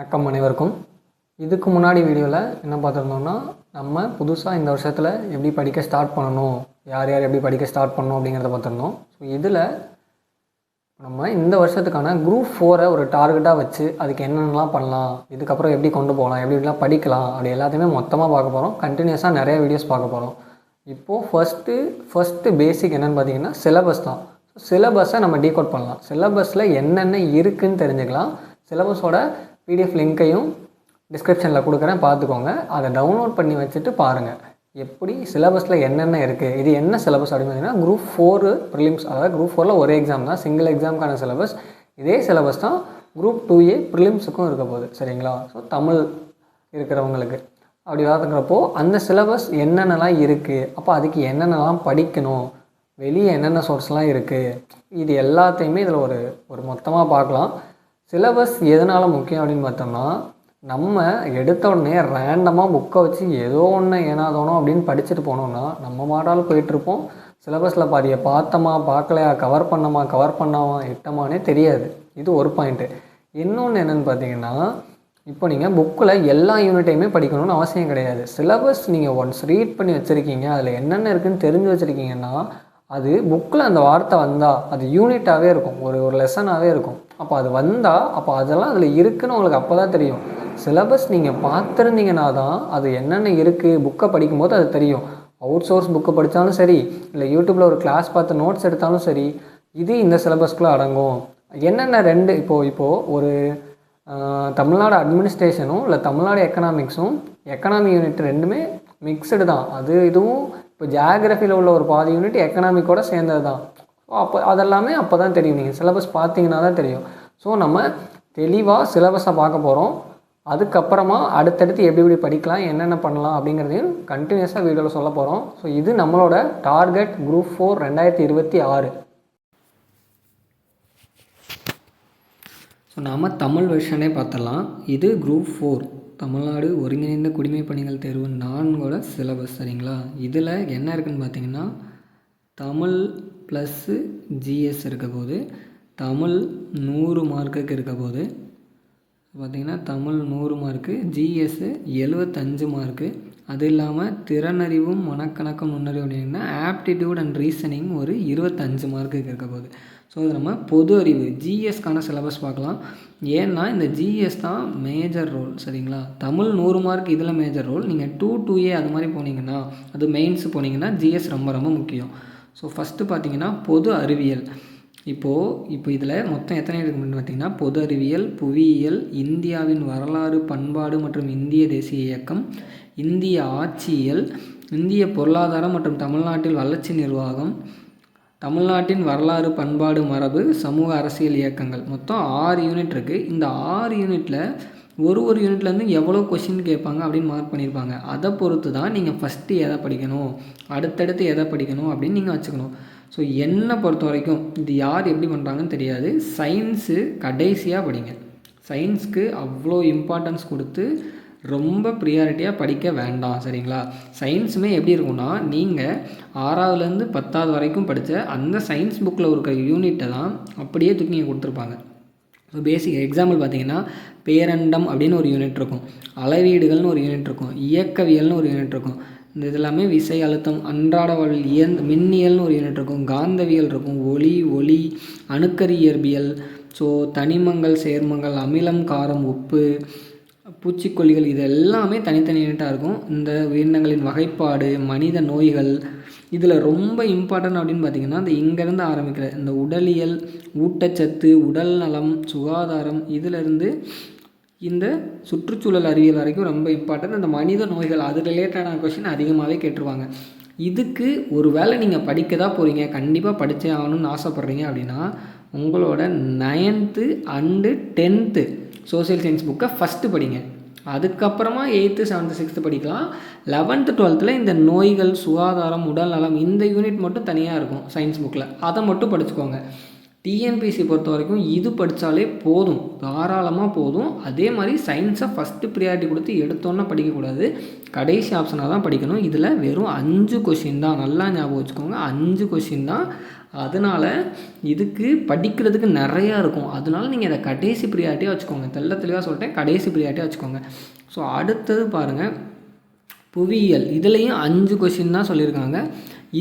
வணக்கம் அனைவருக்கும். இதுக்கு முன்னாடி வீடியோவில் என்ன பார்த்துருந்தோம்னா, நம்ம புதுசாக இந்த வருஷத்தில் எப்படி படிக்க ஸ்டார்ட் பண்ணணும், யார் யார் எப்படி படிக்க ஸ்டார்ட் பண்ணணும் அப்படிங்கிறத பார்த்துருந்தோம். ஸோ இதில் நம்ம இந்த வருஷத்துக்கான குரூப் 4 ஒரு டார்கெட்டாக வச்சு அதுக்கு என்னென்னலாம் பண்ணலாம், இதுக்கப்புறம் எப்படி கொண்டு போகலாம், எப்படிலாம் படிக்கலாம் அப்படி எல்லாத்தையுமே மொத்தமாக பார்க்க போகிறோம். கண்டினியூஸாக நிறைய வீடியோஸ் பார்க்க போகிறோம். இப்போது ஃபஸ்ட்டு பேசிக் என்னென்னு பார்த்தீங்கன்னா சிலபஸ் தான். சிலபஸை நம்ம டீகோட் பண்ணலாம். சிலபஸில் என்னென்ன இருக்குதுன்னு தெரிஞ்சுக்கலாம். சிலபஸோட பிடிஎஃப் லிங்க்கையும் டிஸ்கிரிப்ஷனில் கொடுக்குறேன், பார்த்துக்கோங்க. அதை டவுன்லோட் பண்ணி வச்சுட்டு பாருங்கள் எப்படி சிலபஸில் என்னென்ன இருக்குது. இது என்ன சிலபஸ் அப்படின்னு பார்த்தீங்கன்னா குரூப் 4 ப்ரிலிம்ஸ், அதாவது குரூப் 4ல் ஒரே எக்ஸாம் தான், சிங்கிள் எக்ஸாமுக்கான சிலபஸ். இதே சிலபஸ் தான் குரூப் 2A ப்ரிலிம்ஸுக்கும் இருக்க போகுது, சரிங்களா? ஸோ தமிழ் இருக்கிறவங்களுக்கு அப்படி பார்த்துக்கிறப்போ அந்த சிலபஸ் என்னென்னலாம் இருக்குது, அப்போ அதுக்கு என்னென்னலாம் படிக்கணும், வெளியே என்னென்ன சோர்ஸ்லாம் இருக்குது, இது எல்லாத்தையுமே இதில் ஒரு மொத்தமாக பார்க்கலாம். சிலபஸ் எதனால் முக்கியம் அப்படின்னு பார்த்தோம்னா, நம்ம எடுத்த உடனே ரேண்டமாக புக்கை வச்சு ஏதோ ஒன்று ஏனாதோனோ அப்படின்னு படிச்சுட்டு போனோம்னா நம்ம மாடால் போயிட்டுருப்போம். சிலபஸில் பாதியை பார்த்தோமா பார்க்கலையா, கவர் பண்ணாமா எட்டமானே தெரியாது. இது ஒரு பாயிண்ட்டு. இன்னொன்று என்னென்னு பார்த்தீங்கன்னா, இப்போ நீங்கள் புக்கில் எல்லா யூனிட்டையுமே படிக்கணும்னு அவசியம் கிடையாது. சிலபஸ் நீங்கள் ஒன்ஸ் ரீட் பண்ணி வச்சுருக்கீங்க, அதில் என்னென்ன இருக்குதுன்னு தெரிஞ்சு வச்சுருக்கீங்கன்னா அது புக்கில் அந்த வார்த்தை வந்தால் அது யூனிட்டாகவே இருக்கும், ஒரு லெசனாகவே இருக்கும். அப்போ அது வந்தால் அப்போ அதெல்லாம் அதில் இருக்குதுன்னு உங்களுக்கு அப்போ தான் தெரியும். சிலபஸ் நீங்கள் பார்த்துருந்தீங்கன்னா தான் அது என்னென்ன இருக்குது புக்கை படிக்கும்போது அது தெரியும். அவுட் சோர்ஸ் புக்கை படித்தாலும் சரி, இல்லை யூடியூப்பில் ஒரு கிளாஸ் பார்த்து நோட்ஸ் எடுத்தாலும் சரி, இது இந்த சிலபஸ்க்குள்ளே அடங்கும். என்னென்ன இப்போது ஒரு தமிழ்நாடு அட்மினிஸ்ட்ரேஷனும் இல்லை தமிழ்நாடு எக்கனாமிக்ஸும் எக்கனாமி யூனிட் ரெண்டுமே மிக்சடு தான். இதுவும் இப்போ ஜியாகிரஃபியில் உள்ள ஒரு பாதி யூனிட் எக்கனாமிக்கோடு சேர்ந்தது தான். அப்போ அதெல்லாமே அப்போ தான் தெரியும், நீங்கள் சிலபஸ் பார்த்தீங்கன்னா தான் தெரியும். ஸோ நம்ம தெளிவாக சிலபஸை பார்க்க போகிறோம். அதுக்கப்புறமா அடுத்தடுத்து எப்படி படிக்கலாம், என்னென்ன பண்ணலாம் அப்படிங்கிறதையும் கண்டினியூஸாக வீடியோவில் சொல்ல போகிறோம். ஸோ இது நம்மளோட டார்கெட் குரூப் 4 2026. ஸோ நாம் தமிழ் வெர்ஷனே பார்த்துடலாம். இது குரூப் 4 தமிழ்நாடு ஒருங்கிணைந்த குடிமை பணிகள் தேர்வு 4 சிலபஸ், சரிங்களா? இதில் என்ன இருக்குதுன்னு பார்த்தீங்கன்னா, தமிழ் ப்ளஸ்ஸு ஜிஎஸ் இருக்க போது, தமிழ் 100 மார்க்குக்கு இருக்க போது, பார்த்திங்கன்னா தமிழ் 100 மார்க்கு, ஜிஎஸ்ஸு 75 மார்க்கு. அது இல்லாமல் திறனறிவும் மனக்கணக்கும் நுண்ணறிவு அப்படின்னா ஆப்டிடியூட் அண்ட் ரீசனிங் ஒரு 25 மார்க்குக்கு இருக்க போகுது. ஸோ இது நம்ம பொது அறிவு ஜிஎஸ்க்கான சிலபஸ் பார்க்கலாம். ஏன்னா இந்த ஜிஎஸ் தான் மேஜர் ரோல், சரிங்களா? தமிழ் 100 மார்க் இதில் மேஜர் ரோல். நீங்கள் 2A அது மாதிரி போனீங்கன்னா, அது மெயின்ஸ் போனீங்கன்னா ஜிஎஸ் ரொம்ப ரொம்ப முக்கியம். ஸோ ஃபஸ்ட்டு பார்த்தீங்கன்னா பொது அறிவியல். இப்போ இதில் மொத்தம் எத்தனை இருக்குன்னு பார்த்தீங்கன்னா, பொது அறிவியல், புவியியல், இந்தியாவின் வரலாறு பண்பாடு மற்றும் இந்திய தேசிய இயக்கம், இந்திய ஆட்சியியல், இந்திய பொருளாதாரம் மற்றும் தமிழ்நாட்டில் வளர்ச்சி நிர்வாகம், தமிழ்நாட்டின் வரலாறு பண்பாடு மரபு, சமூக அரசியல் இயக்கங்கள். மொத்தம் 6 யூனிட் இருக்குது. இந்த 6 யூனிட்டில் ஒரு யூனிட்லேருந்து எவ்வளோ கொஷின் கேட்பாங்க அப்படின்னு மார்க் பண்ணியிருப்பாங்க. அதை பொறுத்து தான் நீங்கள் ஃபஸ்ட்டு எதை படிக்கணும், அடுத்தடுத்து எதை படிக்கணும் அப்படின்னு நீங்கள் வச்சுக்கணும். ஸோ என்னை பொறுத்த வரைக்கும் இது யார் எப்படி பண்ணுறாங்கன்னு தெரியாது. சயின்ஸு கடைசியாக படிங்க. சயின்ஸுக்கு அவ்வளோ இம்பார்ட்டன்ஸ் கொடுத்து ரொம்ப ப்ரியாரிட்டியாக படிக்க வேண்டாம், சரிங்களா? சயின்ஸுமே எப்படி இருக்கும்னா, நீங்கள் 6ஆவதுலேருந்து 10ஆவது வரைக்கும் படித்த அந்த சயின்ஸ் புக்கில் இருக்கிற யூனிட்டை தான் அப்படியே தூக்கி நீங்கள் கொடுத்துருப்பாங்க. ஸோ பேசிக் எக்ஸாம்பிள் பார்த்தீங்கன்னா, பேரண்டம் அப்படின்னு ஒரு யூனிட் இருக்கும், அளவீடுகள்னு ஒரு யூனிட் இருக்கும், இயக்கவியல்னு ஒரு யூனிட் இருக்கும். இந்த இதெல்லாமே விசை அழுத்தம், அன்றாட வாழ்வியல், மின்னியல்னு ஒரு யூனிட் இருக்கும், காந்தவியல் இருக்கும், ஒளி அணுக்கரு இயற்பியல், ஸோ தனிமங்கள் சேர்மங்கள், அமிலம் காரம் உப்பு, பூச்சிக்கொல்லிகள், இது எல்லாமே தனித்தனி யூனிட்டாக இருக்கும். இந்த உயிரினங்களின் வகைப்பாடு, மனித நோய்கள், இதில் ரொம்ப இம்பார்ட்டன்ட் அப்படின்னு பார்த்திங்கன்னா இந்த இங்கேருந்து ஆரம்பிக்கிற இந்த உடலியல், ஊட்டச்சத்து, உடல் நலம், சுகாதாரம், இதிலேருந்து இந்த சுற்றுச்சூழல் அறிவியல் வரைக்கும் ரொம்ப இம்பார்ட்டன்ட். அந்த மனித நோய்கள் அது ரிலேட்டடான கொஷின் அதிகமாகவே கேட்டுருவாங்க. இதுக்கு ஒரு வேளை நீங்கள் படிக்க தான் போகிறீங்க, கண்டிப்பாக படித்தே ஆகணும்னு ஆசைப்பட்றீங்க அப்படின்னா, உங்களோட 9th and 10th social science புக்கை ஃபஸ்ட்டு படிங்க. அதுக்கப்புறமா 8th 7th 6th படிக்கலாம். 11th 12th இந்த நோய்கள், சுகாதாரம், உடல் நலம் இந்த யூனிட் மட்டும் தனியாக இருக்கும் சயின்ஸ் புக்கில், அதை மட்டும் படிச்சுக்கோங்க. டிஎன்பிஎஸ்சி பொறுத்த வரைக்கும் இது படித்தாலே போதும், தாராளமாக போதும். அதே மாதிரி சயின்ஸை ஃபஸ்ட்டு ப்ரியாரிட்டி கொடுத்து எடுத்தோன்னே படிக்கக்கூடாது, கடைசி ஆப்ஷனாக தான் படிக்கணும். இதில் வெறும் 5 கொஷின் தான், நல்லா ஞாபகம் வச்சுக்கோங்க. 5 கொஷின் தான். அதனால் இதுக்கு படிக்கிறதுக்கு நிறையா இருக்கும். அதனால நீங்கள் இதை கடைசி ப்ரியாரிட்டியாக வச்சுக்கோங்க. தெளிவாக சொல்லிட்டேன், கடைசி ப்ரியாரிட்டியாக வச்சுக்கோங்க. ஸோ அடுத்தது பாருங்கள், புவியியல். இதுலேயும் 5 கொஷின் தான் சொல்லியிருக்காங்க.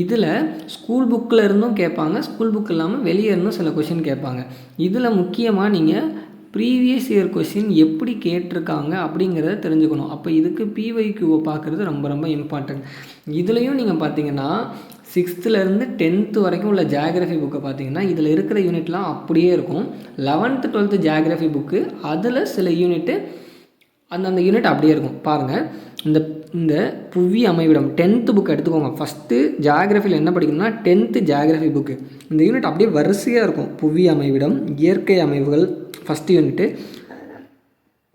இதில் ஸ்கூல் புக்கில் இருந்தும் கேட்பாங்க, ஸ்கூல் புக் இல்லாமல் வெளியே இருந்தும் சில கொஷின் கேட்பாங்க. இதில் முக்கியமாக நீங்கள் ப்ரீவியஸ் இயர் கொஷின் எப்படி கேட்டிருக்காங்க அப்படிங்கிறத தெரிஞ்சுக்கணும். அப்போ இதுக்கு பிஒய்க்யூவை பார்க்குறது ரொம்ப ரொம்ப இம்பார்ட்டன்ட். இதுலேயும் நீங்கள் பார்த்தீங்கன்னா 6th-லேருந்து 10th வரைக்கும் உள்ள ஜியாகிரஃபி புக்கை பார்த்தீங்கன்னா இதில் இருக்கிற யூனிட்லாம் அப்படியே இருக்கும். 11th 12th ஜியாகிரஃபி புக்கு அதில் சில யூனிட்டு அந்தந்த யூனிட் அப்படியே இருக்கும். பாருங்கள், இந்த புவி அமைவிடம் 10th புக் எடுத்துக்கோங்க. ஃபஸ்ட்டு ஜியாகிரஃபியில் என்ன படிக்கணும்னா 10th ஜியாகிரஃபி புக்கு. இந்த யூனிட் அப்படியே வரிசையாக இருக்கும். புவி அமைவிடம், இயற்கை அமைவுகள் ஃபஸ்ட்டு யூனிட்டு,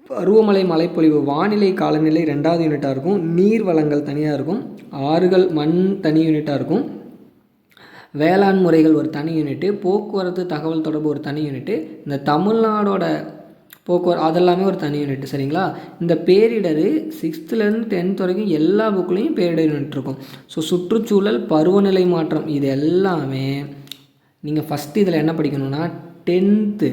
பருவமழை மழைப்பொழிவு வானிலை காலநிலை 2வது யூனிட்டாக இருக்கும், நீர் வளங்கள் தனியாக இருக்கும், ஆறுகள் மண் தனி யூனிட்டாக இருக்கும், வேளாண் முறைகள் ஒரு தனி யூனிட்டு, போக்குவரத்து தகவல் தொடர்பு ஒரு தனி யூனிட்டு, இந்த தமிழ்நாடோட போக்குவரத்து அதெல்லாமே ஒரு தனி யூனிட். சரிங்களா? இந்த பேரிடர் 6th-லேருந்து 10th வரைக்கும் எல்லா புக்லேயும் பேரிடர் யூனிட் இருக்கும். ஸோ சுற்றுச்சூழல், பருவநிலை மாற்றம் இது எல்லாமே நீங்கள் ஃபஸ்ட்டு இதில் என்ன படிக்கணும்னா 10th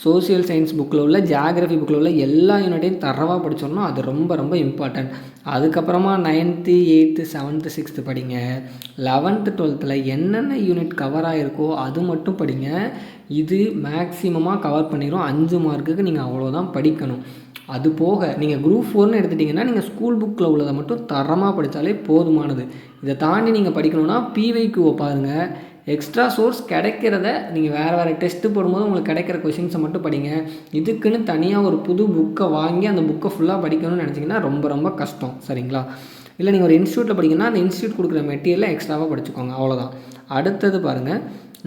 சோசியல் சயின்ஸ் புக்கில் உள்ள ஜியாகிரஃபி புக்கில் உள்ள எல்லா யூனிட்டையும் தரவாக படித்தோம்னா அது ரொம்ப ரொம்ப இம்பார்ட்டன்ட். அதுக்கப்புறமா 9th 8th 7th 6th படிங்க. 11th 12th என்னென்ன யூனிட் கவர் ஆகிருக்கோ அது மட்டும் படிங்க. இது மேக்ஸிமமாக கவர் பண்ணிடும். 5 மார்க்குக்கு நீங்கள் அவ்வளோதான் படிக்கணும். அது போக நீங்கள் குரூப் 4ன்னு எடுத்துட்டிங்கன்னா நீங்கள் ஸ்கூல் புக்கில் உள்ளதை மட்டும் தரமாக படித்தாலே போதுமானது. இதை தாண்டி நீங்கள் படிக்கணுன்னா பிஒய்க்யூவை பாருங்கள். எக்ஸ்ட்ரா சோர்ஸ் கிடைக்கிறத நீங்கள் வேறு டெஸ்ட்டு போடும்போது உங்களுக்கு கிடைக்கிற கொஷின்ஸை மட்டும் படிங்க. இதுக்குன்னு தனியாக ஒரு புது புக்கை வாங்கி அந்த புக்கை ஃபுல்லாக படிக்கணும்னு நினச்சிங்கன்னா ரொம்ப ரொம்ப கஷ்டம். சரிங்களா? இல்லை நீங்கள் ஒரு இன்ஸ்டியூட்டில் படிக்கணும்னா அந்த இன்ஸ்டியூட் கொடுக்குற மெட்டீரியலை எக்ஸ்ட்ராவாக படிச்சுக்கோங்க, அவ்வளோதான். அடுத்தது பாருங்கள்,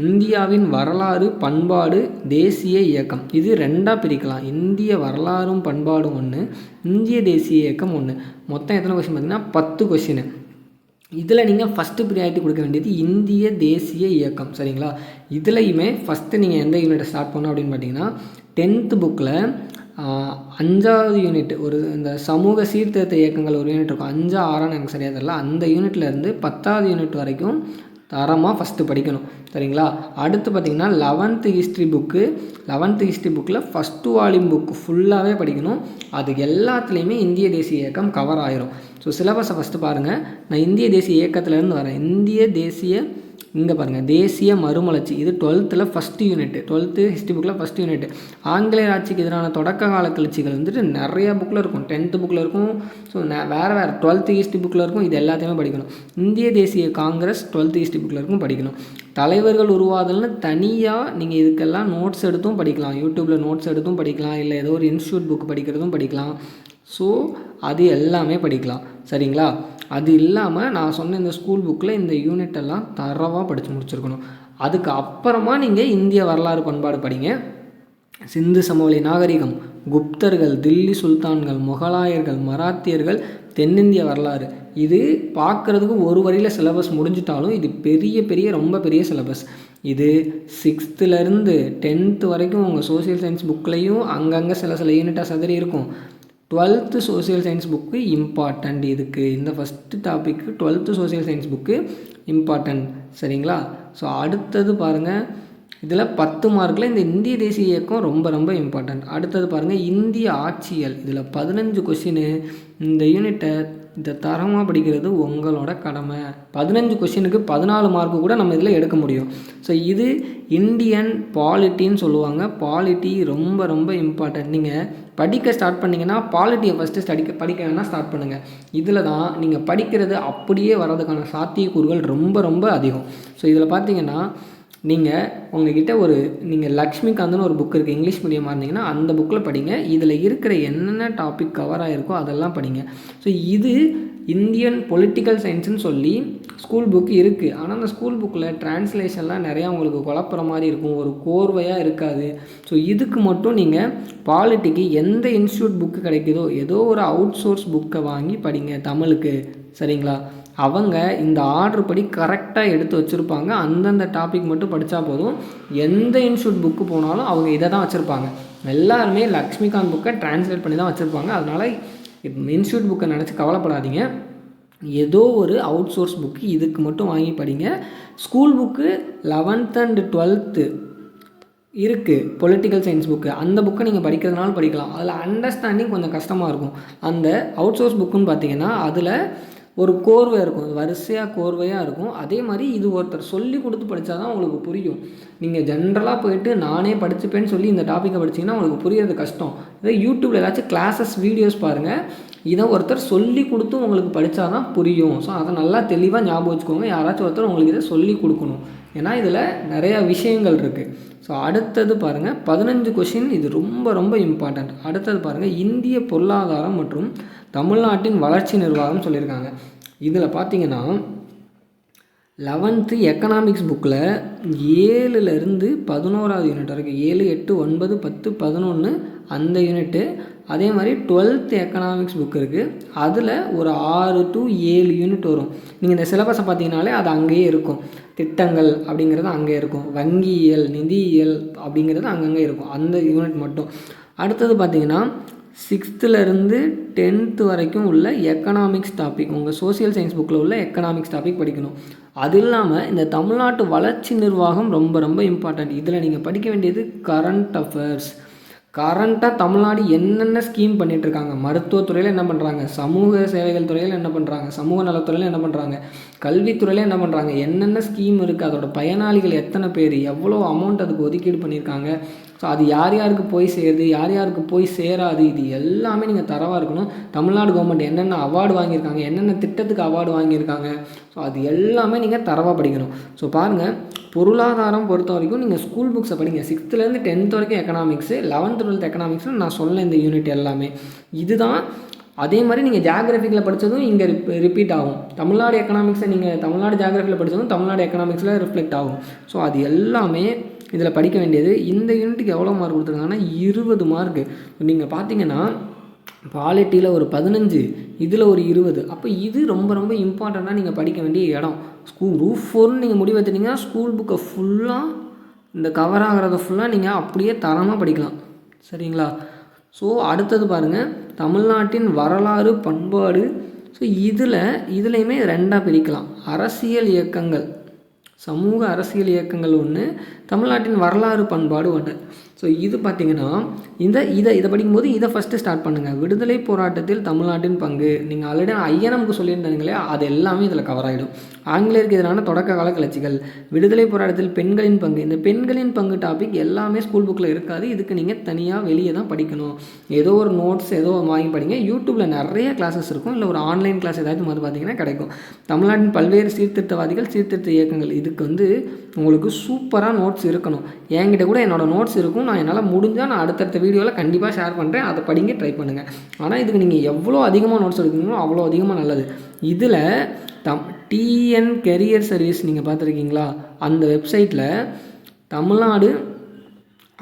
இந்தியாவின் வரலாறு பண்பாடு தேசிய இயக்கம். இது 2ஆக பிரிக்கலாம். இந்திய வரலாறும் பண்பாடும் ஒன்று, இந்திய தேசிய இயக்கம் ஒன்று. மொத்தம் எத்தனை கொஷின் பார்த்தீங்கன்னா 10 கொஷின். இதில் நீங்கள் ஃபஸ்ட்டு ப்ரியாரிட்டி கொடுக்க வேண்டியது இந்திய தேசிய இயக்கம். சரிங்களா? இதுலையுமே ஃபஸ்ட்டு நீங்கள் எந்த யூனிட்டை ஸ்டார்ட் பண்ணணும் அப்படின்னு பார்த்தீங்கன்னா 10th புக்கில் 5வது யூனிட் ஒரு இந்த சமூக சீர்திருத்த இயக்கங்கள் ஒரு யூனிட் இருக்கும். 5 6 எனக்கு சரியாக தெரியல. அந்த யூனிட்லேருந்து 10வது யூனிட் வரைக்கும் தரமாக ஃபஸ்ட்டு படிக்கணும். சரிங்களா? அடுத்து பார்த்திங்கன்னா 11th ஹிஸ்ட்ரி புக்கில் ஃபஸ்ட்டு வால்யூம் புக்கு ஃபுல்லாகவே படிக்கணும். அது எல்லாத்துலேயுமே இந்திய தேசிய இயக்கம் கவர் ஆயிரும். ஸோ சிலபஸை ஃபஸ்ட்டு பாருங்கள். நான் இந்திய தேசிய இயக்கத்துலேருந்து வரேன். இந்திய தேசிய இங்கே பாருங்கள், தேசிய மறுமலர்ச்சி. இது 12th first unit. 12th history புக்கில் ஃபஸ்ட்டு யூனிட். ஆங்கிலேயர் ஆட்சிக்கு எதிரான தொடக்க கால கிளர்ச்சிகள் வந்துட்டு நிறையா புக்கில் இருக்கும். 10th புக்கில் இருக்கும். ஸோ வேறு 12th ஹிஸ்ட்ரி புக்கில் இருக்கும். இது எல்லாத்தையுமே படிக்கணும். இந்திய தேசிய காங்கிரஸ் 12th ஹிஸ்ட்ரி புக்கில் இருக்கும், படிக்கணும். தலைவர்கள் உருவாதல்னு தனியாக நீங்கள் இதுக்கெல்லாம் நோட்ஸ் எடுத்தும் படிக்கலாம். யூடியூப்பில் நோட்ஸ் எடுத்தும் படிக்கலாம், இல்லை ஏதோ ஒரு இன்ஸ்டியூட் புக் படிக்கிறதும் படிக்கலாம். ஸோ அது எல்லாமே படிக்கலாம். சரிங்களா? அது இல்லாமல் நான் சொன்ன இந்த ஸ்கூல் புக்கில் இந்த யூனிட்டெல்லாம் தரவாக படித்து முடிச்சிருக்கணும். அதுக்கு அப்புறமா நீங்கள் இந்திய வரலாறு பண்பாடு படிங்க. சிந்து சமவெளி நாகரிகம், குப்தர்கள், தில்லி சுல்தான்கள், முகலாயர்கள், மராத்தியர்கள், தென்னிந்திய வரலாறு. இது பார்க்குறதுக்கு ஒரு வரியில் சிலபஸ் முடிஞ்சிட்டாலும் இது பெரிய ரொம்ப பெரிய சிலபஸ். இது 6th-லேருந்து 10th வரைக்கும் உங்கள் சோசியல் சயின்ஸ் புக்லேயும் அங்கங்கே சில யூனிட்டாக சதறி இருக்கும். 12th social science book important. இதுக்கு இந்த first topic 12th social science book important. சரிங்களா? ஸோ அடுத்தது பாருங்கள், இதில் 10 மார்க்கில் இந்த இந்திய தேசிய இயக்கம் ரொம்ப இம்பார்ட்டண்ட். அடுத்தது பாருங்கள், இந்திய ஆட்சியல். இதில் 15 கொஷின். இந்த யூனிட்டை இதை தரமாக படிக்கிறது உங்களோட கடமை. 15 கொஷினுக்கு 14 மார்க்கு கூட நம்ம இதில் எடுக்க முடியும். ஸோ இது இந்தியன் பாலிட்டின்னு சொல்லுவாங்க. பாலிட்டி ரொம்ப இம்பார்ட்டன்ட். நீங்கள் படிக்க ஸ்டார்ட் பண்ணிங்கன்னா பாலிட்டியை ஃபஸ்ட்டு படிக்க வேணால் ஸ்டார்ட் பண்ணுங்கள். இதில் தான் நீங்கள் படிக்கிறது அப்படியே வர்றதுக்கான சாத்தியக்கூறுகள் ரொம்ப அதிகம். ஸோ இதில் பார்த்தீங்கன்னா நீங்கள் உங்கள்கிட்ட நீங்கள் லக்ஷ்மிகாந்த்னு ஒரு புக் இருக்குது, இங்கிலீஷ் மீடியமாக இருந்தீங்கன்னா அந்த புக்கில் படிங்க. இதில் இருக்கிற என்னென்ன டாபிக் கவர் ஆகிருக்கோ அதெல்லாம் படிங்க. ஸோ இது இந்தியன் பொலிட்டிக்கல் சயின்ஸ்னு சொல்லி ஸ்கூல் புக் இருக்குது. ஆனால் அந்த ஸ்கூல் புக்கில் டிரான்ஸ்லேஷன்லாம் நிறையா உங்களுக்கு குழப்புற மாதிரி இருக்கும், ஒரு கோர்வையாக இருக்காது. ஸோ இதுக்கு மட்டும் நீங்கள் பாலிட்டிக்கு எந்த இன்ஸ்டியூட் புக்கு கிடைக்குதோ ஏதோ ஒரு அவுட் சோர்ஸ் புக்கை வாங்கி படிங்க தமிழுக்கு. சரிங்களா? அவங்க இந்த ஆர்டர் படி கரெக்டாக எடுத்து வச்சுருப்பாங்க. அந்தந்த டாபிக் மட்டும் படித்தா போதும். எந்த இன்ஸ்டியூட் புக்கு போனாலும் அவங்க இதை தான் வச்சுருப்பாங்க. எல்லாருமே லக்ஷ்மிகாந்த் புக்கை டிரான்ஸ்லேட் பண்ணி தான் வச்சுருப்பாங்க. அதனால் இன்ஸ்டியூட் புக்கை நினச்சி கவலைப்படாதீங்க. ஏதோ ஒரு அவுட் சோர்ஸ் புக்கு இதுக்கு மட்டும் வாங்கி படிங்க. School book 11th and 12th இருக்குது, பொலிட்டிக்கல் சயின்ஸ் புக்கு. அந்த புக்கை நீங்கள் படிக்கிறதுனால படிக்கலாம். அதில் அண்டர்ஸ்டாண்டிங் கொஞ்சம் கஷ்டமாக இருக்கும். அந்த அவுட் சோர்ஸ் புக்குன்னு பார்த்தீங்கன்னா அதில் ஒரு கோர்வை இருக்கும், வரிசையாக கோர்வையாக இருக்கும். அதே மாதிரி இது ஒருத்தர் சொல்லி கொடுத்து படித்தா தான் உங்களுக்கு புரியும். நீங்கள் ஜென்ரலாக போயிட்டு நானே படிச்சுப்பேன்னு சொல்லி இந்த டாப்பிக்கை படிச்சிங்கன்னா உங்களுக்கு புரியறது கஷ்டம். இதே யூடியூப்பில் ஏதாச்சும் கிளாஸஸ் வீடியோஸ் பாருங்கள், இதை ஒருத்தர் சொல்லி கொடுத்து உங்களுக்கு படித்தா தான் புரியும். ஸோ அதை நல்லா தெளிவாக ஞாபகம் வச்சுக்கோங்க. யாராச்சும் ஒருத்தர் உங்களுக்கு இதை சொல்லி கொடுக்கணும். ஏன்னா இதில் நிறையா விஷயங்கள் இருக்குது. ஸோ அடுத்தது பாருங்கள், 15 கொஷின். இது ரொம்ப ரொம்ப இம்பார்ட்டண்ட். அடுத்தது பாருங்கள், இந்திய பொருளாதாரம் மற்றும் தமிழ்நாட்டின் வளர்ச்சி நிர்வாகம் சொல்லியிருக்காங்க. இதில் பார்த்தீங்கன்னா 11th எக்கனாமிக்ஸ் புக்கில் 7லேருந்து 11வது யூனிட் வரைக்கும், 7, 8, 9, 10, 11 அந்த யூனிட்டு. அதே மாதிரி 12th எக்கனாமிக்ஸ் புக் இருக்குது, அதில் ஒரு 6 to 7 யூனிட் வரும். நீங்கள் இந்த சிலபஸை பார்த்தீங்கனாலே அது அங்கேயே இருக்கும். திட்டங்கள் அப்படிங்கிறது அங்கே இருக்கும், வங்கியியல், நிதியியல் அப்படிங்கிறது அங்கங்கே இருக்கும், அந்த யூனிட் மட்டும். அடுத்தது பார்த்திங்கன்னா 6th-லேருந்து 10th வரைக்கும் உள்ள எக்கனாமிக்ஸ் டாபிக், உங்கள் சோசியல் சயின்ஸ் புக்கில் உள்ள எக்கனாமிக்ஸ் டாபிக் படிக்கணும். அது இல்லாமல் இந்த தமிழ்நாட்டு வளர்ச்சி நிர்வாகம் ரொம்ப ரொம்ப இம்பார்ட்டண்ட். இதில் நீங்கள் படிக்க வேண்டியது கரண்ட் அஃபேர்ஸ். கரண்ட்டாக தமிழ்நாடு என்னென்ன ஸ்கீம் பண்ணிகிட்ருக்காங்க, மருத்துவத்துறையில் என்ன பண்ணுறாங்க, சமூக சேவைகள் துறையில் என்ன பண்ணுறாங்க, சமூக நலத்துறையில் என்ன பண்ணுறாங்க, கல்வித்துறையில் என்ன பண்ணுறாங்க, என்னென்ன ஸ்கீம் இருக்குது, அதோட பயனாளிகள் எத்தனை பேர், எவ்வளோ அமௌண்ட் அதுக்கு ஒதுக்கீடு பண்ணியிருக்காங்க, ஸோ அது யார் யாருக்கு போய் சேருது, யார் யாருக்கு போய் சேராது, இது எல்லாமே நீங்கள் தரவாக இருக்கணும். தமிழ்நாடு கவர்மெண்ட் என்னென்ன அவார்டு வாங்கியிருக்காங்க, என்னென்ன திட்டத்துக்கு அவார்டு வாங்கியிருக்காங்க, ஸோ அது எல்லாமே நீங்கள் தரவாக படிக்கணும். ஸோ பாருங்கள், பொருளாதாரம் பொறுத்த வரைக்கும் நீங்கள் ஸ்கூல் புக்ஸை படிங்க. 6th-லேருந்து 10th வரைக்கும் எக்கனாமிக்ஸு, 11th 12th எக்கனாமிக்ஸு நான் சொன்ன இந்த யூனிட் எல்லாமே இதுதான். அதே மாதிரி நீங்கள் ஜியாகிரபிக்கில் படித்ததும் இங்கே ரிப்பீட் ஆகும். தமிழ்நாடு எக்கனாமிக்ஸை நீங்கள் தமிழ்நாடு ஜியாகிரபியில் படித்ததும் தமிழ்நாடு எக்கனாமிக்ஸில் ரிஃப்ளெக்ட் ஆகும். ஸோ அது எல்லாமே இதில் படிக்க வேண்டியது. இந்த யூனிட்டுக்கு எவ்வளோ மார்க் கொடுத்துருக்காங்கன்னா 20 மார்க்கு. நீங்கள் பார்த்தீங்கன்னா பாலிட்டியில் ஒரு 15, இதில் ஒரு 20. அப்போ இது ரொம்ப ரொம்ப இம்பார்ட்டண்ட்டாக நீங்கள் படிக்க வேண்டிய இடம். குரூப் 4 நீங்கள் முடிவெடுத்தீங்கன்னா ஸ்கூல் புக்கை ஃபுல்லாக இந்த கவர் ஆகிறத ஃபுல்லாக நீங்கள் அப்படியே தரமாக படிக்கலாம். சரிங்களா? ஸோ அடுத்தது பாருங்கள், தமிழ்நாட்டின் வரலாறு பண்பாடு. ஸோ இதுலேயுமே 2ஆக பிரிக்கலாம். அரசியல் இயக்கங்கள், சமூக அரசியல் இயக்கங்கள் ஒன்று, தமிழ்நாட்டின் வரலாறு பண்பாடு ஒன்று. ஸோ இது பார்த்திங்கன்னா இதை படிக்கும்போது இதை ஃபஸ்ட்டு ஸ்டார்ட் பண்ணுங்கள். விடுதலை போராட்டத்தில் தமிழ்நாட்டின் பங்கு, நீங்கள் ஆல்ரெடி ஐயனமுக்கு சொல்லியிருந்தாங்களே, அது எல்லாமே இதில் கவர் ஆகிடும். ஆங்கிலேயருக்கு எதிரான தொடக்க கால கிளர்ச்சிகள், விடுதலை போராட்டத்தில் பெண்களின் பங்கு, இந்த பெண்களின் பங்கு டாபிக் எல்லாமே ஸ்கூல் புக்கில் இருக்காது. இதுக்கு நீங்கள் தனியாக வெளியே தான் படிக்கணும். ஏதோ ஒரு நோட்ஸ் ஏதோ வாங்கி படிங்க. யூடியூப்பில் நிறைய கிளாஸஸ் இருக்கும், இல்லை ஒரு ஆன்லைன் கிளாஸ் ஏதாச்சும் வந்து பார்த்திங்கன்னா கிடைக்கும். தமிழ்நாட்டின் பல்வேறு சீர்திருத்தவாதிகள், சீர்திருத்த இயக்கங்கள், இதுக்கு உங்களுக்கு சூப்பராக நோட்ஸ் இருக்கணும். என்கிட்ட கூட என்னோடய நோட்ஸ் இருக்கும். நான் என்னால் முடிஞ்சால் நான் அடுத்தடுத்த வீடியோவில் கண்டிப்பாக ஷேர் பண்ணுறேன், அதை படிங்க, ட்ரை பண்ணுங்கள். ஆனால் இதுக்கு நீங்கள் எவ்வளோ அதிகமாக நோட்ஸ் எடுக்கணுமோ அவ்வளோ அதிகமாக நல்லது. இதில் டிஎன் கெரியர் சர்வீஸ் நீங்கள் பார்த்துருக்கீங்களா? அந்த வெப்சைட்டில் தமிழ்நாடு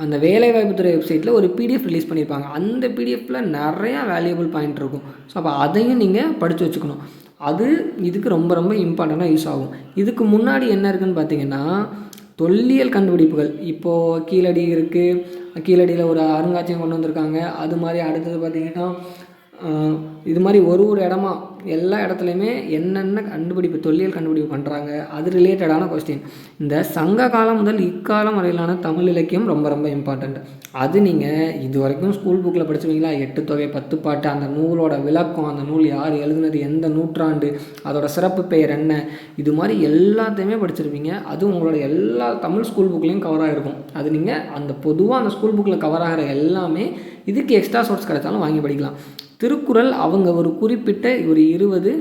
அந்த வேலைவாய்ப்புத்துறை வெப்சைட்டில் ஒரு பிடிஎஃப் ரிலீஸ் பண்ணியிருப்பாங்க. அந்த பிடிஎஃப்பில் நிறையா வேல்யூபிள் பாயிண்ட் இருக்கும். ஸோ அப்போ அதையும் நீங்கள் படித்து வச்சுக்கணும். அது இதுக்கு ரொம்ப ரொம்ப இம்பார்ட்டண்ட்டாக யூஸ் ஆகும். இதுக்கு முன்னாடி என்ன இருக்குதுன்னு பார்த்தீங்கன்னா, தொல்லியல் கண்டுபிடிப்புகள். இப்போது கீழடி இருக்குது, கீழடியில் ஒரு அருங்காட்சியகம் கொண்டு வந்திருக்காங்க. அது மாதிரி அடுத்தது பார்த்திங்கன்னா இது மாதிரி ஒரு இடமா எல்லா இடத்துலையுமே என்னென்ன கண்டுபிடிப்பு, தொல்லியல் கண்டுபிடிப்பு பண்ணுறாங்க, அது ரிலேட்டடான கொஸ்டின். இந்த சங்க காலம் முதல் இக்காலம் வரையிலான தமிழ் இலக்கியம் ரொம்ப ரொம்ப இம்பார்ட்டண்ட். அது நீங்கள் இது வரைக்கும் ஸ்கூல் புக்கில் படிச்சுவீங்களா? 8 தொகை 10 பாட்டு, அந்த நூலோட விளக்கம், அந்த நூல் யார் எழுதுனது, எந்த நூற்றாண்டு, அதோட சிறப்பு பெயர் என்ன, இது மாதிரி எல்லாத்தையுமே படிச்சிருப்பீங்க. அது உங்களோட எல்லா தமிழ் ஸ்கூல் புக்லேயும் கவர் ஆகிருக்கும். அது நீங்கள் அந்த பொதுவாக அந்த ஸ்கூல் புக்கில் கவர் ஆகிற எல்லாமே இதுக்கு எக்ஸ்ட்ரா சோர்ஸ் கிடைச்சாலும் வாங்கி படிக்கலாம். திருக்குறள் அவங்க ஒரு குறிப்பிட்ட ஒரு 20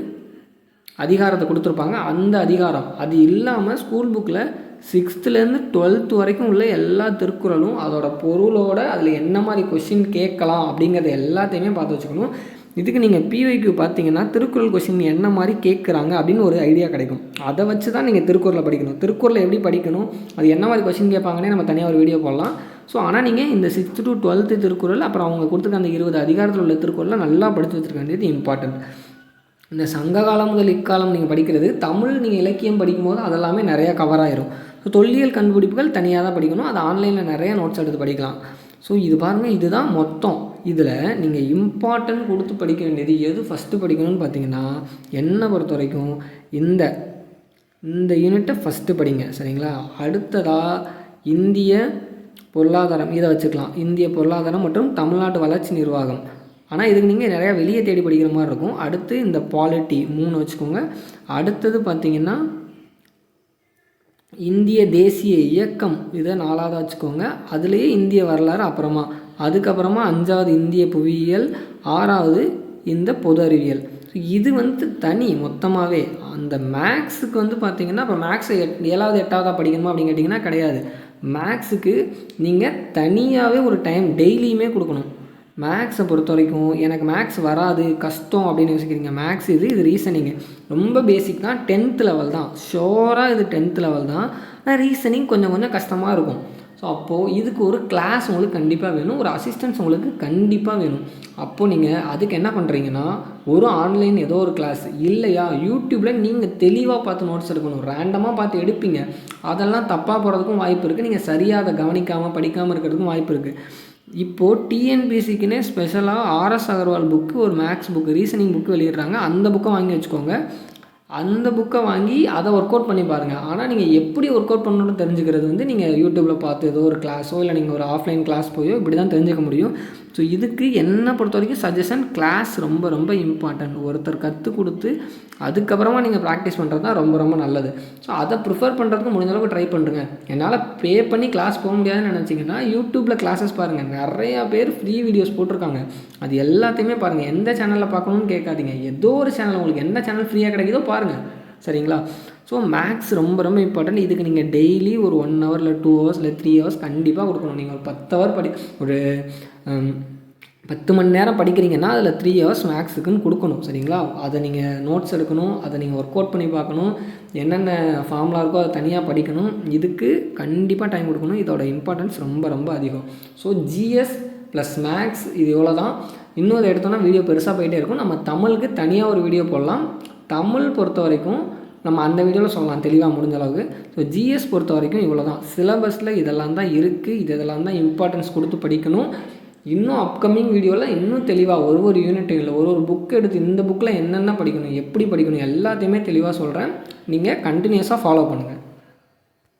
அதிகாரத்தை கொடுத்துருப்பாங்க. அந்த அதிகாரம் அது இல்லாமல் ஸ்கூல் புக்கில் 6th-லேருந்து 12th வரைக்கும் உள்ள எல்லா திருக்குறளும் அதோட பொருளோட அதில் என்ன மாதிரி கொஷின் கேட்கலாம் அப்படிங்கிறத எல்லாத்தையுமே பார்த்து வச்சுக்கணும். இதுக்கு நீங்கள் பிஒய்க்யூ பார்த்தீங்கன்னா திருக்குறள் கொஷின் என்ன மாதிரி கேட்குறாங்க அப்படின்னு ஒரு ஐடியா கிடைக்கும். அதை வச்சு தான் நீங்கள் திருக்குறளை படிக்கணும். திருக்குறளை எப்படி படிக்கணும், அது என்ன மாதிரி கொஷின் கேட்பாங்கன்னே நம்ம தனியாக ஒரு வீடியோ போடலாம். ஸோ ஆனால் நீங்கள் இந்த 6th to 12th திருக்குறள், அப்புறம் அவங்க கொடுத்துருக்க அந்த 20 அதிகாரத்தில் உள்ள திருக்குறளில் நல்லா படித்து வச்சுருக்க வேண்டியது இம்பார்ட்டன்ட். இந்த சங்க காலம் முதல் இக்காலம் நீங்கள் படிக்கிறது, தமிழ் நீங்கள் இலக்கியம் படிக்கும்போது அதெல்லாமே நிறையா கவர் ஆயிரும். ஸோ தொல்லியல் கண்டுபிடிப்புகள் தனியாக தான் படிக்கணும். அது ஆன்லைனில் நிறையா நோட்ஸ் எடுத்து படிக்கலாம். ஸோ இது பாருங்கள், இதுதான் மொத்தம். இதில் நீங்கள் இம்பார்ட்டன்ட் கொடுத்து படிக்க வேண்டியது எது ஃபஸ்ட்டு படிக்கணும்னு பார்த்தீங்கன்னா, என்னை பொறுத்த வரைக்கும் இந்த யூனிட்டை ஃபஸ்ட்டு படிங்க, சரிங்களா? அடுத்ததாக இந்திய பொருளாதாரம், இதை வச்சுக்கலாம். இந்திய பொருளாதாரம் மற்றும் தமிழ்நாட்டு வளர்ச்சி நிர்வாகம். ஆனால் இதுக்கு நீங்கள் நிறையா வெளியே தேடி படிக்கிற மாதிரி இருக்கும். அடுத்து இந்த பாலிட்டி 3 வச்சுக்கோங்க. அடுத்தது பார்த்திங்கன்னா இந்திய தேசிய இயக்கம், இதை 4வது வச்சுக்கோங்க. அதுலேயே இந்திய வரலாறு அப்புறமா, அதுக்கப்புறமா 5வது இந்திய புவியியல், 6வது இந்த பொது அறிவியல். ஸோ இது தனி மொத்தமாகவே. அந்த மேக்ஸுக்கு பார்த்திங்கன்னா, இப்போ மேக்ஸை 7வது 8வதாக படிக்கணுமா அப்படின்னு கேட்டிங்கன்னா கிடையாது. மேக்ஸுக்கு நீங்கள் தனியாகவே ஒரு டைம் டெய்லியுமே கொடுக்கணும். மேக்ஸை பொறுத்த வரைக்கும் எனக்கு மேக்ஸ் வராது, கஷ்டம் அப்படின்னு யோசிக்கிறீங்க. மேக்ஸ் இது ரீசனிங்கு ரொம்ப பேசிக் தான், 10th லெவல் தான், ஷோராக இது 10th லெவல் தான். ஆனால் ரீசனிங் கொஞ்சம் கஷ்டமாக இருக்கும். ஸோ அப்போது இதுக்கு ஒரு கிளாஸ் உங்களுக்கு கண்டிப்பாக வேணும், ஒரு அசிஸ்டன்ஸ் உங்களுக்கு கண்டிப்பாக வேணும். அப்போது நீங்கள் அதுக்கு என்ன பண்ணுறீங்கன்னா, ஒரு ஆன்லைன் ஏதோ ஒரு கிளாஸ் இல்லையா, யூடியூப்பில் நீங்கள் தெளிவாக பார்த்து நோட்ஸ் எடுக்கணும். ரேண்டமாக பார்த்து எடுப்பீங்க, அதெல்லாம் தப்பாக போகிறதுக்கும் வாய்ப்பு இருக்குது. நீங்கள் சரியாக அதை கவனிக்காமல் படிக்காமல் இருக்கிறதுக்கும் வாய்ப்பு இருக்குது. இப்போது டிஎன்பிசிக்குன்னே ஸ்பெஷலாக ஆர்எஸ் அகர்வால் புக்கு, ஒரு மேக்ஸ் புக்கு, ரீசனிங் புக்கு வெளியிடுறாங்க. அந்த புக்கை வாங்கி வச்சுக்கோங்க. அந்த புக்கை வாங்கி அதை ஒர்க் அவுட் பண்ணி பாருங்கள். ஆனால் நீங்கள் எப்படி ஒர்க் அவுட் பண்ணணும்னு தெரிஞ்சுக்கிறது நீங்கள் யூடியூப்பில் பார்த்து ஏதோ ஒரு கிளாஸோ இல்லை நீங்கள் ஒரு ஆஃப்லைன் கிளாஸ் போயோ இப்படி தான் தெரிஞ்சுக்க முடியும். ஸோ இதுக்கு என்னை பொறுத்த வரைக்கும் சஜஷன், கிளாஸ் ரொம்ப இம்பார்ட்டன்ட். ஒருத்தர் கற்றுக் கொடுத்து அதுக்கப்புறமா நீங்கள் ப்ராக்டிஸ் பண்ணுறது தான் ரொம்ப நல்லது. ஸோ அதை ப்ரிஃபர் பண்ணுறதுக்கு முடிஞ்ச அளவுக்கு ட்ரை பண்ணுறேங்க. என்னால் பே பண்ணி கிளாஸ் போக முடியாதுன்னு நினச்சிங்கன்னா யூடியூப்பில் கிளாஸஸ் பாருங்கள். நிறையா பேர் ஃப்ரீ வீடியோஸ் போட்டிருக்காங்க. அது எல்லாத்தையுமே பாருங்கள். எந்த சேனலில் பார்க்கணுன்னு கேட்காதீங்க, ஏதோ ஒரு சேனல் உங்களுக்கு எந்த சேனல் ஃப்ரீயாக கிடைக்குதோ பாருங்கள், சரிங்களா? ஸோ மேக்ஸ் ரொம்ப இம்பார்ட்டன்ட். இதுக்கு நீங்கள் டெய்லி ஒரு 1 hour இல்லை 2 hours இல்லை 3 hours கண்டிப்பாக கொடுக்கணும். நீங்கள் ஒரு 10 hour ஒரு 10 மணி நேரம் படிக்கிறீங்கன்னா அதில் 3 hours மேக்ஸுக்குன்னு கொடுக்கணும், சரிங்களா? அதை நீங்கள் நோட்ஸ் எடுக்கணும், அதை நீங்கள் ஒர்க் அவுட் பண்ணி பார்க்கணும், என்னென்ன ஃபார்முலா இருக்கோ அதை தனியாக படிக்கணும். இதுக்கு கண்டிப்பாக டைம் கொடுக்கணும். இதோட இம்பார்ட்டன்ஸ் ரொம்ப அதிகம். ஸோ ஜிஎஸ் ப்ளஸ் மேக்ஸ் இது இவ்வளோ தான். இன்னொரு எடுத்தோன்னா வீடியோ பெருசாக போயிட்டே இருக்கும். நம்ம தமிழுக்கு தனியாக ஒரு வீடியோ போடலாம். தமிழ் பொறுத்த வரைக்கும் நம்ம அந்த வீடியோவில் சொல்லலாம் தெளிவாக முடிஞ்ச அளவுக்கு. ஸோ ஜிஎஸ் பொறுத்த வரைக்கும் இவ்வளோ தான். சிலபஸில் இதெல்லாம் தான் இருக்குது, இதெல்லாம் தான் இம்பார்ட்டன்ஸ் கொடுத்து படிக்கணும். இன்னும் அப்கமிங் வீடியோவில் இன்னும் தெளிவாக ஒரு யூனிட்டும் இல்லை, ஒரு புக் எடுத்து இந்த புக்கில் என்னென்ன படிக்கணும், எப்படி படிக்கணும் எல்லாத்தையுமே தெளிவாக சொல்கிறேன். நீங்கள் கண்டினியூஸாக ஃபாலோ பண்ணுங்கள்.